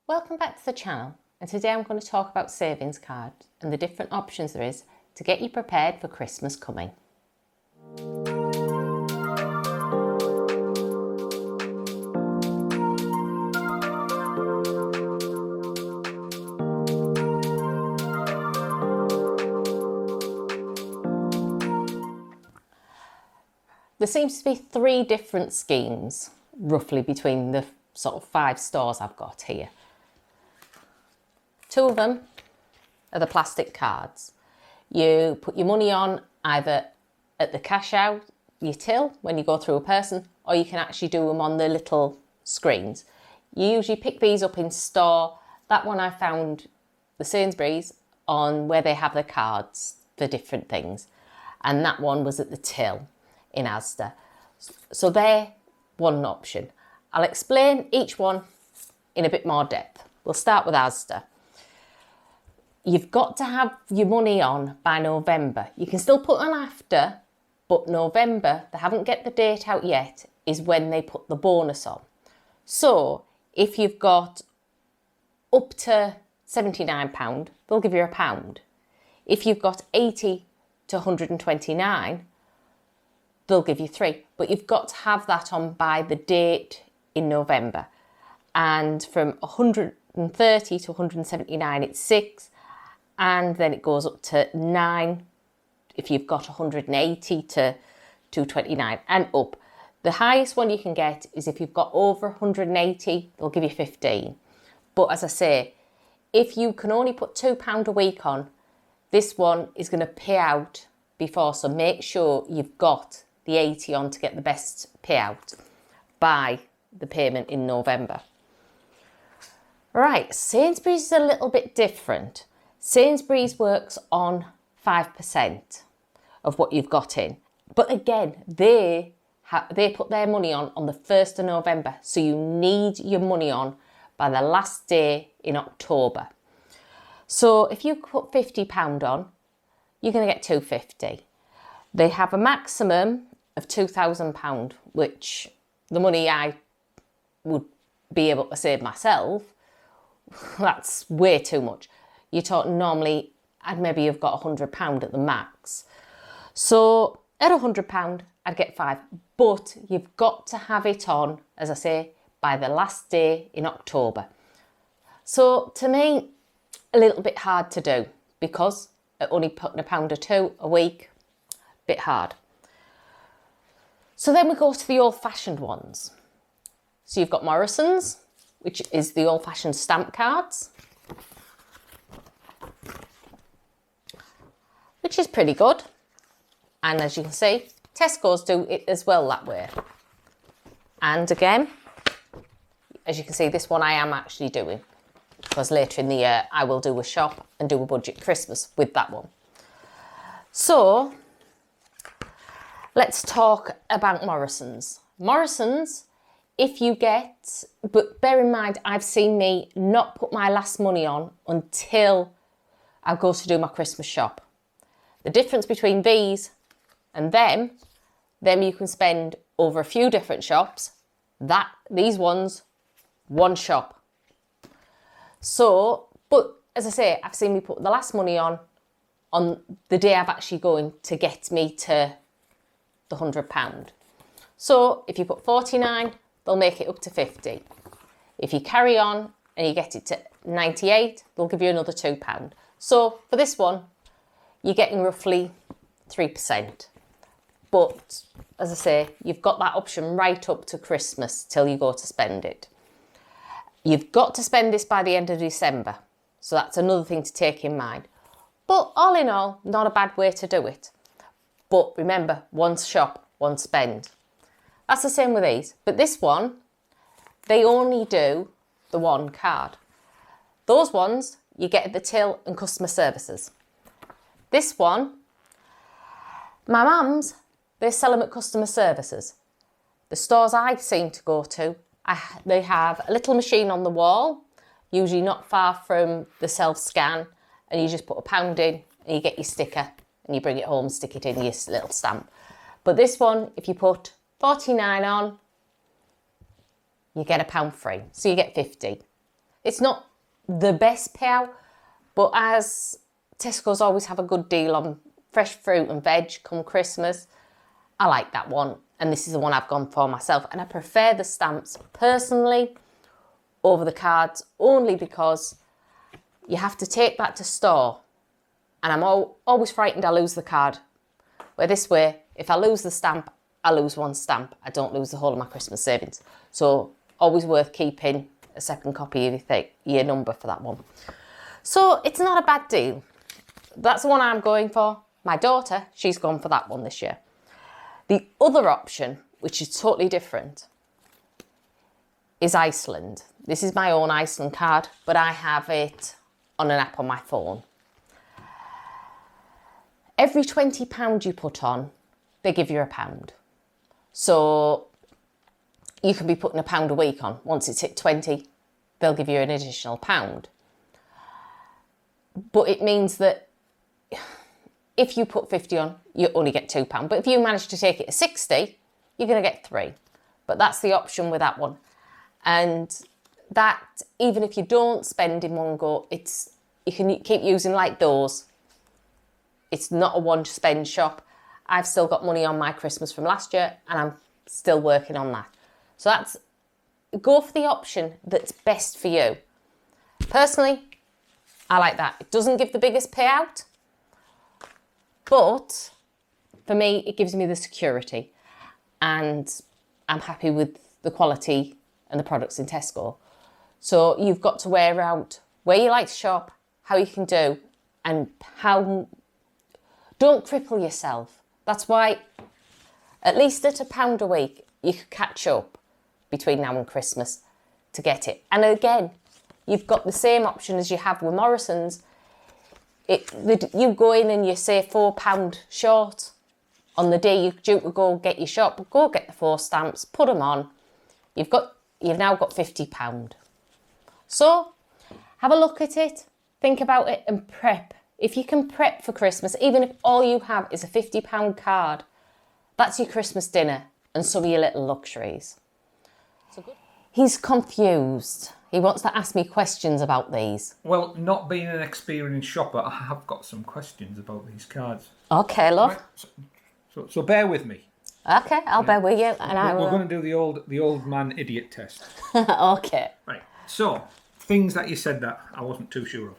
Welcome back to the channel, and today I'm going to talk about savings cards and the different options there is to get you prepared for Christmas coming. There seems to be 3 different schemes roughly between the sort of 5 stores I've got here. 2 of them are the plastic cards. You put your money on either at the cash out, your till, when you go through a person, or you can actually do them on the little screens. You usually pick these up in store. That one I found the Sainsbury's on where they have the cards for different things. And that one was at the till in Asda. So they're one option. I'll explain each one in a bit more depth. We'll start with Asda. You've got to have your money on by November. You can still put on after, but November, they haven't get the date out yet, is when they put the bonus on. So if you've got up to £79, they'll give you £1. If you've got 80 to 129, they'll give you 3. But you've got to have that on by the date in November. And from 130 to 179, it's 6. And then it goes up to 9 if you've got 180 to 229 and up. The highest one you can get is if you've got over 180, they'll give you 15. But as I say, if you can only put £2 a week on, this one is going to pay out before. So make sure you've got the 80 on to get the best payout by the payment in November. Right, Sainsbury's is a little bit different. Sainsbury's works on 5% of what you've got in. But again, they put their money on the 1st of November. So you need your money on by the last day in October. So if you put £50 on, you're going to get £250. They have a maximum of £2,000, which the money I would be able to save myself, that's way too much. You're talking normally, I'd maybe have got £100 at the max. So at £100, I'd get 5. But you've got to have it on, as I say, by the last day in October. So to me, a little bit hard to do because only putting £1 or 2 a week, a bit hard. So then we go to the old-fashioned ones. So you've got Morrison's, which is the old-fashioned stamp cards, which is pretty good. And as you can see, Tesco's do it as well that way. And again, as you can see, this one I am actually doing because later in the year I will do a shop and do a budget Christmas with that one. So let's talk about Morrison's. Morrison's, if you get, but bear in mind, I've seen me not put my last money on until I go to do my Christmas shop. The difference between these and them you can spend over a few different shops. These ones, one shop. So, but as I say, I've seen me put the last money on the day I've actually going to get me to the £100. So if you put 49, they'll make it up to 50. If you carry on and you get it to 98, they'll give you another £2. So for this one, you're getting roughly 3%. But as I say, you've got that option right up to Christmas till you go to spend it. You've got to spend this by the end of December. So that's another thing to take in mind. But all in all, not a bad way to do it. But remember, one shop, one spend. That's the same with these. But this one, they only do the one card. Those ones, you get at the till and customer services. This one, my mum's, they sell them at customer services. The stores I seem to go to, they have a little machine on the wall, usually not far from the self-scan, and you just put £1 in and you get your sticker and you bring it home, stick it in your little stamp. But this one, if you put 49 on, you get £1 free, so you get 50. It's not the best payout, but as Tesco's always have a good deal on fresh fruit and veg come Christmas, I like that one. And this is the one I've gone for myself. And I prefer the stamps personally over the cards, only because you have to take that to store. And I'm always frightened I lose the card. Where this way, if I lose the stamp, I lose one stamp. I don't lose the whole of my Christmas savings. So always worth keeping a second copy of your number for that one. So it's not a bad deal. That's the one I'm going for. My daughter, she's gone for that one this year. The other option, which is totally different, is Iceland. This is my own Iceland card, but I have it on an app on my phone. Every £20 you put on, they give you £1. So you can be putting £1 a week on. Once it's hit 20, they'll give you an additional £1. But it means that if you put 50 on, you only get £2. But if you manage to take it to 60, you're going to get 3. But that's the option with that one. And that, even if you don't spend in one go, you can keep using like those. It's not a one-spend shop. I've still got money on my Christmas from last year, and I'm still working on that. So go for the option that's best for you. Personally, I like that. It doesn't give the biggest payout, but for me, it gives me the security, and I'm happy with the quality and the products in Tesco. So you've got to weigh out where you like to shop, how you can do, and how. Don't cripple yourself. That's why, at least at £1 a week, you could catch up between now and Christmas to get it. And again, you've got the same option as you have with Morrison's. You go in and you say £4 short on the day you're due to go get your shop. Go get the 4 stamps, put them on. You've now got £50. So have a look at it, think about it, and prep. If you can prep for Christmas, even if all you have is a £50 card, that's your Christmas dinner and some of your little luxuries. He's confused. He wants to ask me questions about these. Well, not being an experienced shopper, I have got some questions about these cards. Okay, love. Right. So bear with me. Okay, I'll bear with you. And We're going to do the old man idiot test. Okay. Right. So, things that you said that I wasn't too sure of.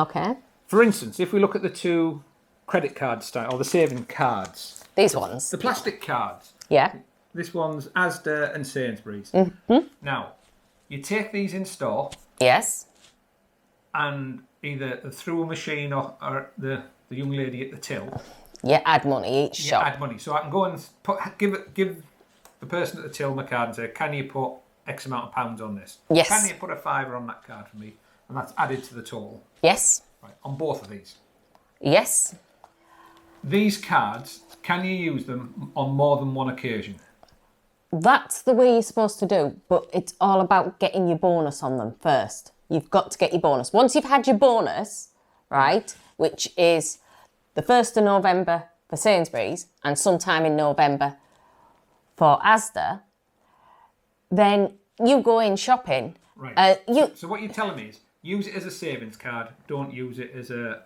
Okay. For instance, if we look at the 2 credit card style, or the saving cards. These ones. The plastic cards. Yeah. This one's Asda and Sainsbury's. Mm-hmm. Now, you take these in store. Yes. And either through a machine or the young lady at the till. You add money each shop. Add money. So I can go and give the person at the till my card and say, can you put X amount of pounds on this? Yes. Can you put a £5 on that card for me? And that's added to the total. Yes. Right, on both of these. Yes. These cards, can you use them on more than one occasion? That's the way you're supposed to do, but it's all about getting your bonus on them first. You've got to get your bonus. Once you've had your bonus, right, which is the 1st of November for Sainsbury's and sometime in November for Asda, then you go in shopping. Right. So what you're telling me is, use it as a savings card. Don't use it as a.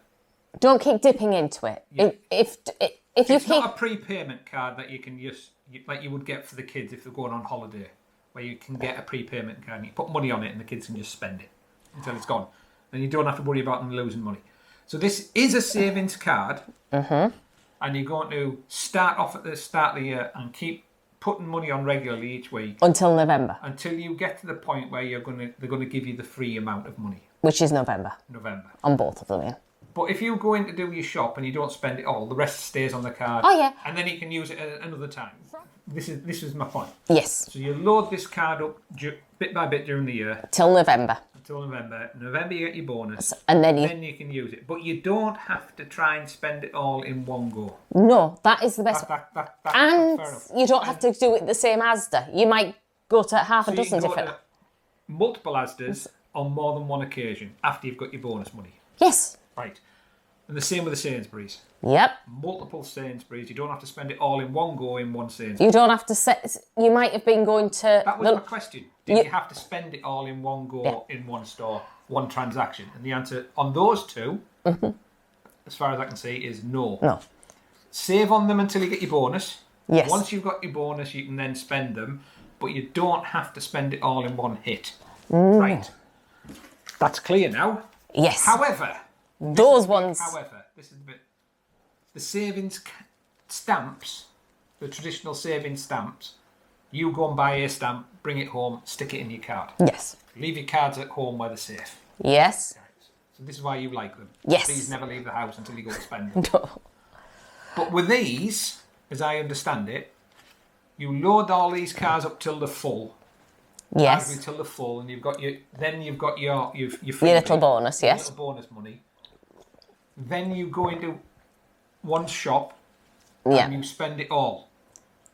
Don't keep dipping into it. Yeah. If it's not a prepayment card that you can use, like you would get for the kids if they're going on holiday, where you can get a prepayment card and you put money on it and the kids can just spend it until it's gone. Then you don't have to worry about them losing money. So this is a savings card, and you're going to start off at the start of the year and keep putting money on regularly each week until November. Until you get to the point where they're going to give you the free amount of money, which is November. On both of them, yeah. But if you go in to do your shop and you don't spend it all, the rest stays on the card. Oh yeah. And then you can use it at another time. This is my point. Yes. So you load this card up bit by bit during the year. Till November. November you get your bonus. And then you can use it. But you don't have to try and spend it all in one go. No, that is the best. And fair enough. You don't have to do it the same Asda. You might go to half a dozen different. multiple Asdas on more than one occasion after you've got your bonus money. Yes. Right. And the same with the Sainsbury's. Yep. Multiple Sainsbury's. You don't have to spend it all in one go in one Sainsbury's. You don't have to set. You might have been going to. That was my question. Did you have to spend it all in one go in one store, one transaction? And the answer on those two, as far as I can see, is no. No. Save on them until you get your bonus. Yes. Once you've got your bonus, you can then spend them, but you don't have to spend it all in one hit. Right. That's clear now. Yes. However, Those ones. This is the bit. The savings stamps, the traditional savings stamps, you go and buy a stamp, bring it home, stick it in your card. Yes. Leave your cards at home where they're safe. Yes. So this is why you like them. Yes. Please never leave the house until you go to spend them. No. But with these, as I understand it, you load all these cards up till they're full. Yes. Till they're full, and you've got your Your little bonus, yes. Little bonus money. Then you go into one shop Yeah. and you spend it all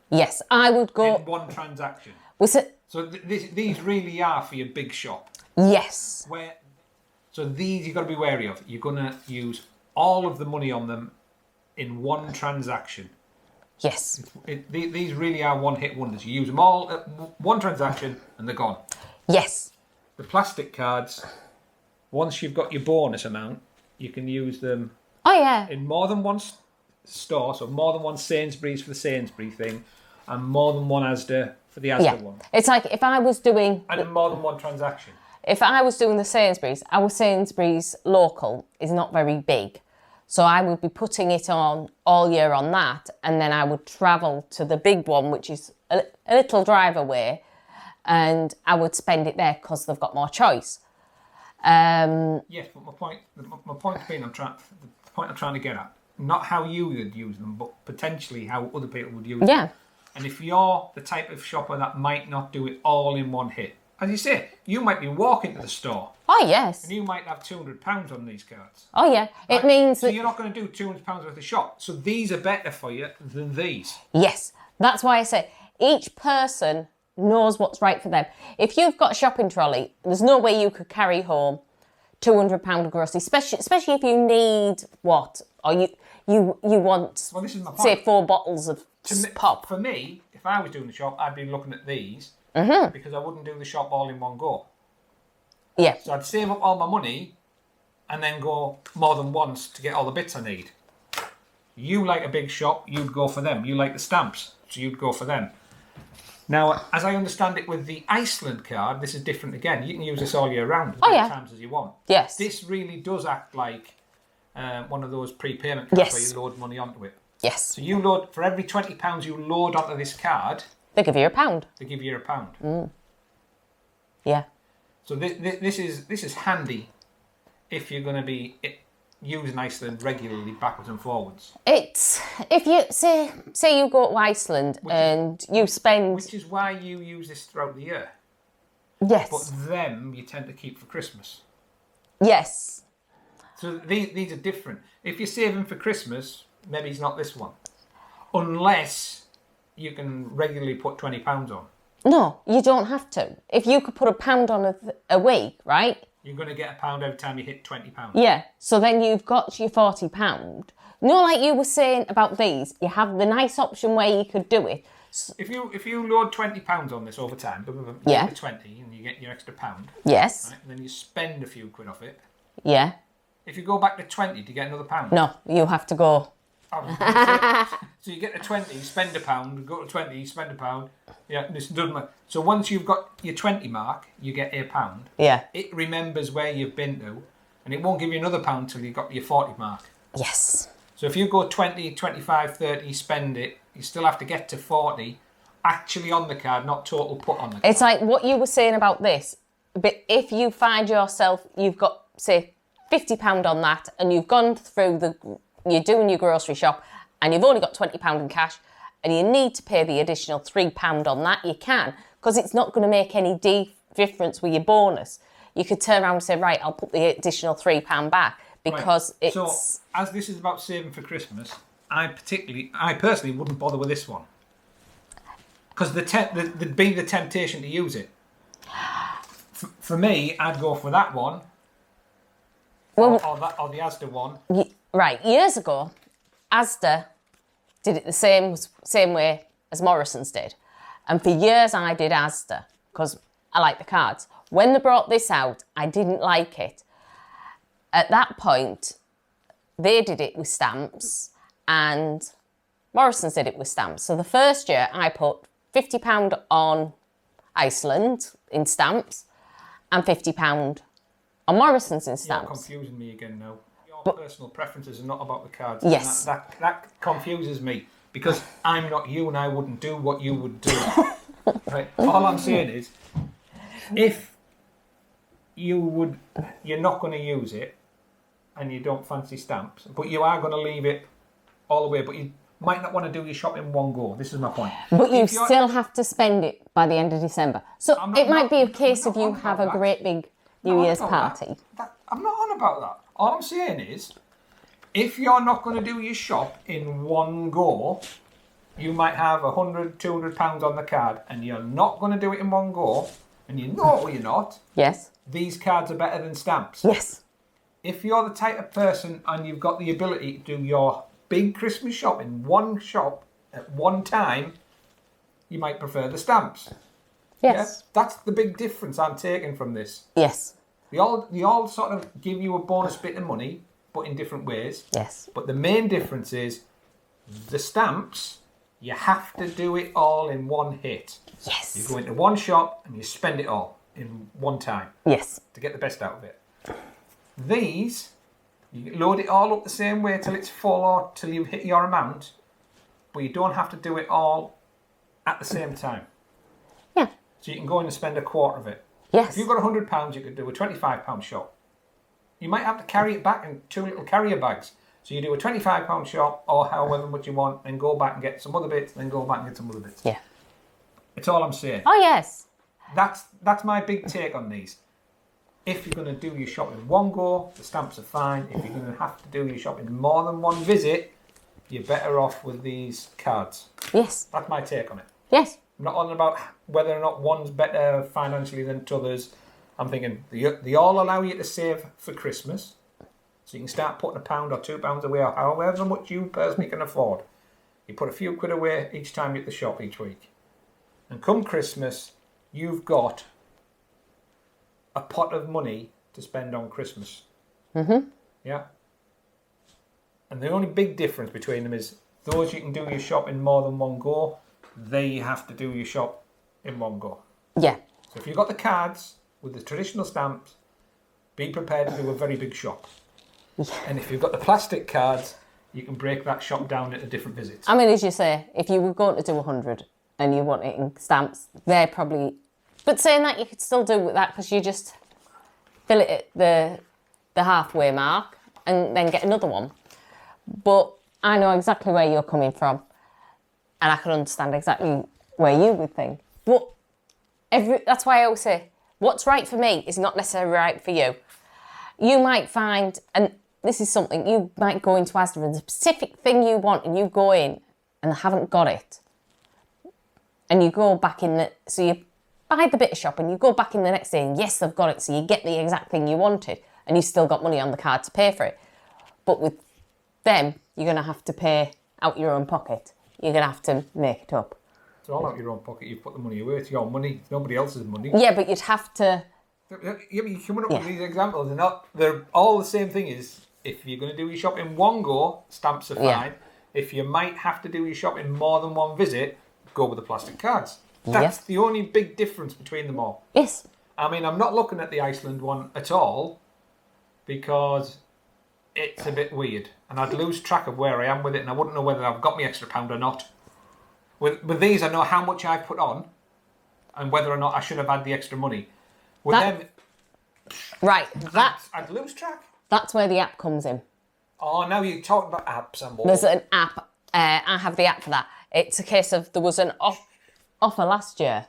Yes. I would go. in one transaction. Was it? So these really are for your big shop. Yes. So these you've got to be wary of. You're going to use all of the money on them in one transaction. Yes. These really are one-hit wonders. You use them all at one transaction and they're gone. Yes. The plastic cards, once you've got your bonus amount, you can use them Oh yeah. in more than one store, so more than one Sainsbury's for the Sainsbury thing, and more than one Asda for the Asda Yeah. one. It's like if I was doing. And in more than one transaction. If I was doing the Sainsbury's, our Sainsbury's local is not very big. So I would be putting it on all year on that, and then I would travel to the big one, which is a little drive away, and I would spend it there because they've got more choice. Yes, but my point being, the point I'm trying to get at, not how you would use them, but potentially how other people would use them. Yeah. And if you're the type of shopper that might not do it all in one hit, as you say, you might be walking to the store Oh, yes. and you might have £200 on these cards. Oh, yeah. It Right? means So that... you're not going to do £200 worth of shop. So these are better for you than these. Yes. That's why I say each person knows what's right for them. If you've got a shopping trolley, there's no way you could carry home £200 of groceries, especially if you need what? Or you want, Well, this is my point. say, 4 bottles of pop. For me, if I was doing the shop, I'd be looking at these because I wouldn't do the shop all in one go. Yeah. So I'd save up all my money and then go more than once to get all the bits I need. You like a big shop, you'd go for them. You like the stamps, so you'd go for them. Now, as I understand it with the Iceland card, this is different again. You can use this all year round as many times as you want. Yes. This really does act like one of those prepayment cards where you load money onto it. Yes. So you load, for every £20 you load onto this card, They give you £1. they give you £1. Yeah. So this is handy if you're going to be using Iceland regularly backwards and forwards. It's if you say you go to Iceland and you spend Which is why you use this throughout the year. yes, But them you tend to keep for Christmas. yes, So these are different. If you're saving for Christmas, maybe it's not this one. Unless you can regularly put £20 on. no, you don't have to. If you could put £1 on a week, right? You're going to get £1 every time you hit £20. Yeah. So then you've got your £40. No, like you were saying about these, you have the nice option where you could do it. If you load £20 on this over time, you Yeah. get the 20 and you get your extra £1, Yes. right? And then you spend a few quid off it. Yeah. If you go back to 20, do you get another £1? No, you have to go. So you get to 20, you spend £1, go to 20, you spend £1. Yeah, this doesn't matter. So once you've got your 20 mark, you get £1. Yeah. It remembers where you've been to, and it won't give you another £1 till you got your 40 mark. Yes. So if you go 20, 25, 30, spend it, you still have to get to 40 actually on the card, not total put on the card. It's like what you were saying about this. But if you find yourself, you've got, say, £50 on that, and you've gone through you're doing your grocery shop, and you've only got £20 in cash, and you need to pay the additional £3 on that, you can, because it's not going to make any difference with your bonus. You could turn around and say, right, I'll put the additional £3 back, because Right. it's... So, as this is about saving for Christmas, I personally wouldn't bother with this one. Because there'd be the temptation to use it. For me, I'd go for that one, Well, or the Asda one, Right, years ago, Asda did it the same way as Morrison's did. And for years I did Asda because I like the cards. When they brought this out, I didn't like it. At that point, they did it with stamps and Morrison's did it with stamps. So the first year I put £50 on Iceland in stamps and £50 on Morrison's in You're stamps. confusing me again now. Your personal preferences are not about the cards. Yes. And that confuses me because I'm not you and I wouldn't do what you would do. Right. All I'm saying is, if you're not going to use it and you don't fancy stamps, but you are going to leave it all the way, but you might not want to do your shop in one go. This is my point. But you still have to spend it by the end of December. So it might be a case of you have a great big New Year's party. I'm not on about that. All I'm saying is, if you're not going to do your shop in one go, you might have £100, £200 on the card, and you're not going to do it in one go, and you know you're not. Yes. These cards are better than stamps. Yes. If you're the type of person and you've got the ability to do your big Christmas shop in one shop at one time, you might prefer the stamps. Yes. Yeah? That's the big difference I'm taking from this. Yes. They all sort of give you a bonus bit of money, but in different ways. Yes. But the main difference is the stamps, you have to do it all in one hit. Yes. You go into one shop and you spend it all in one time Yes. to get the best out of it. These, you load it all up the same way till it's full or till you hit your amount, but you don't have to do it all at the same time. Yeah. So you can go in and spend a quarter of it. Yes. If you've got £100, you could do a £25 shop. You might have to carry it back in 2 little carrier bags. So you do a £25 shop or however much you want, and go back and get some other bits, then go back and get some other bits. Yeah. It's all I'm saying. Oh, yes. That's my big take on these. If you're going to do your shop in one go, the stamps are fine. If you're going to have to do your shop in more than one visit, you're better off with these cards. Yes. That's my take on it. Yes. I'm not on about whether or not one's better financially than others. I'm thinking they all allow you to save for Christmas. So you can start putting £1 or £2 away or however much you personally can afford. You put a few quid away each time you're at the shop each week. And come Christmas, you've got a pot of money to spend on Christmas. Mm-hmm. Yeah? And the only big difference between them is those you can do your shop in more than one go, they you have to do your shop in one go. Yeah. So if you've got the cards with the traditional stamps, be prepared to do a very big shop. Yeah. And if you've got the plastic cards, you can break that shop down into different visits. I mean, as you say, if you were going to do 100 and you want it in stamps, they're probably... But saying that, you could still do with that because you just fill it at the halfway mark and then get another one. But I know exactly where you're coming from and I can understand exactly where you would think. But that's why I always say, what's right for me is not necessarily right for you. You might find, and this is something, you might go into Asda and the specific thing you want and you go in and haven't got it. And you go back in so you buy the bit of shop and you go back in the next day and yes, they've got it. So you get the exact thing you wanted and you still got money on the card to pay for it. But with them, you're going to have to pay out your own pocket. You're going to have to make it up. It's all out your own pocket. You've put the money away. It's your money. It's nobody else's money. Yeah, but you'd have to... Yeah, but you're coming up with these examples. They're all the same thing. Is if you're going to do your shop in one go, stamps are fine. Yeah. If you might have to do your shop in more than one visit, go with the plastic cards. That's the only big difference between them all. Yes. I mean, I'm not looking at the Iceland one at all because it's a bit weird. And I'd lose track of where I am with it and I wouldn't know whether I've got my extra £1 or not. With these, I know how much I've put on and whether or not I should have had the extra money. With them, right, I'd lose track. That's where the app comes in. Oh, now you're talking about apps and more. There's an app. I have the app for that. It's a case of there was an offer last year,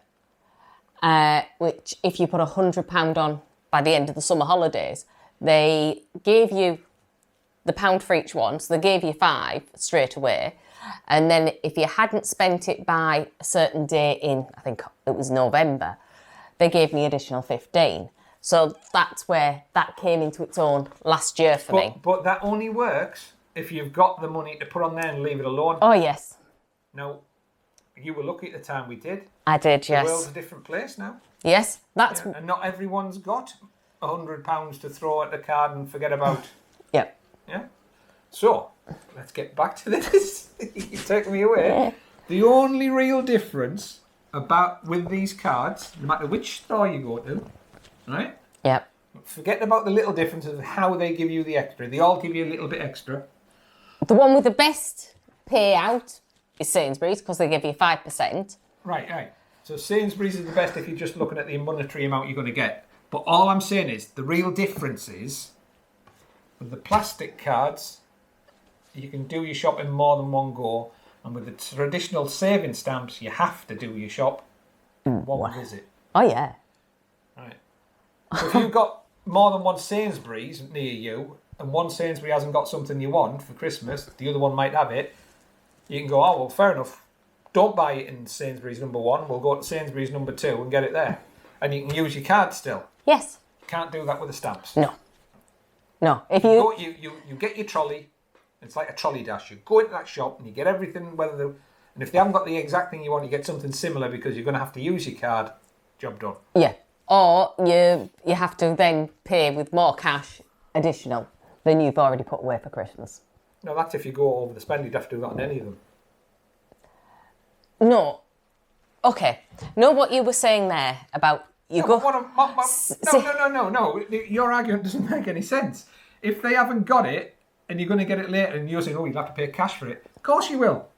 which if you put £100 on by the end of the summer holidays, they gave you the £1 for each one. So they gave you 5 straight away. And then if you hadn't spent it by a certain day in, I think it was November, they gave me additional 15. So that's where that came into its own last year for me. But that only works if you've got the money to put on there and leave it alone. Oh, yes. Now, you were lucky at the time we did. I did, The yes. world's a different place now. Yes, that's... Yeah, and not everyone's got £100 to throw at the card and forget about. Yep. Yeah. So, let's get back to this. You take me away. The only real difference with these cards, no matter which store you go to, right? Yep. Forget about the little differences of how they give you the extra. They all give you a little bit extra. The one with the best payout is Sainsbury's because they give you 5%. Right. So Sainsbury's is the best if you're just looking at the monetary amount you're going to get. But all I'm saying is the real difference is with the plastic cards, you can do your shop in more than one go. And with the traditional saving stamps, you have to do your shop in one visit. Oh, yeah. Right. So if you've got more than one Sainsbury's near you, and one Sainsbury hasn't got something you want for Christmas, the other one might have it, you can go, oh, well, fair enough. Don't buy it in Sainsbury's number 1. We'll go to Sainsbury's number 2 and get it there. And you can use your card still. Yes. Can't do that with the stamps. No. If You get your trolley. It's like a trolley dash. You go into that shop and you get everything, and if they haven't got the exact thing you want, you get something similar because you're going to have to use your card. Job done. Yeah. Or you have to then pay with more cash additional than you've already put away for Christmas. No, that's if you go over the spend. You'd have to do that on any of them. No. Okay. Know what you were saying there about you go... No. Your argument doesn't make any sense. If they haven't got it, and you're going to get it later, and you're saying, oh, you'll have to pay cash for it. Of course you will.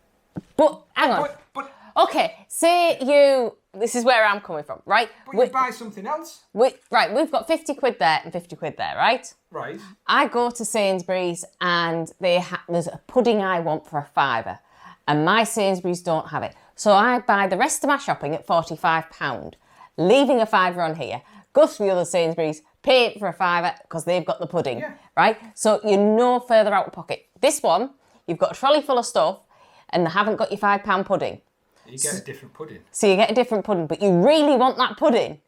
But, hang on. Okay, say you... This is where I'm coming from, right? But you buy something else. We've got 50 quid there and 50 quid there, right? Right. I go to Sainsbury's and there's a pudding I want for £5, and my Sainsbury's don't have it. So I buy the rest of my shopping at £45, leaving a £5 on here, go to the other Sainsbury's, pay it for a £5 because they've got the pudding, right? So you're no further out of pocket. This one, you've got a trolley full of stuff and they haven't got your £5 pudding. You get a different pudding. So you get a different pudding, but you really want that pudding.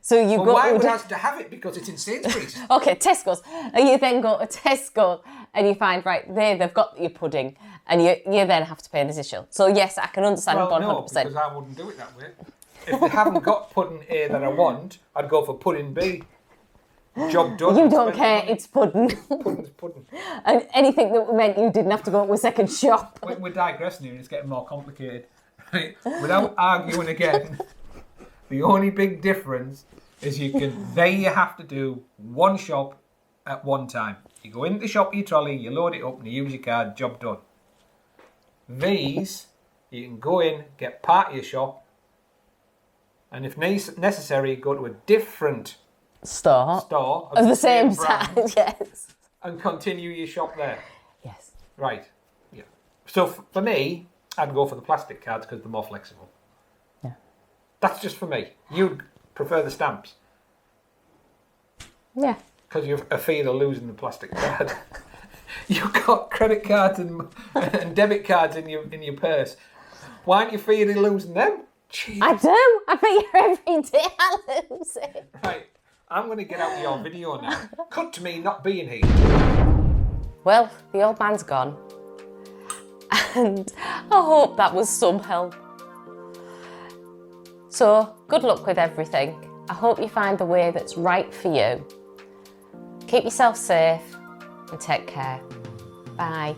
So you go... Why would I have to have it? Because it's in Sainsbury's. Okay, Tesco's. And you then go to Tesco's and you find, right, they've got your pudding and you then have to pay an additional. So yes, I can understand 100%. No, because I wouldn't do it that way. If they haven't got pudding A that I want, I'd go for pudding B. Job done. You don't care, it's pudding. Pudding's pudding. And anything that meant you didn't have to go to a second shop. We're digressing here and it's getting more complicated. Right? Without arguing again, the only big difference is you have to do one shop at one time. You go into the shop with your trolley, you load it up and you use your card, job done. These, you can go in, get part of your shop, and if necessary, go to a different store of the same brand, size, yes. and continue your shop there. Yes. Right. Yeah. So for me, I'd go for the plastic cards because they're more flexible. Yeah. That's just for me. You'd prefer the stamps. Yeah. Because you're afraid of losing the plastic card. You've got credit cards and debit cards in your purse. Why aren't you afraid of losing them? Jeez. I do. I bet you every day I lose it. Right. I'm going to get out your video now. Cut to me not being here. Well, the old man's gone. And I hope that was some help. So, good luck with everything. I hope you find the way that's right for you. Keep yourself safe and take care. Bye.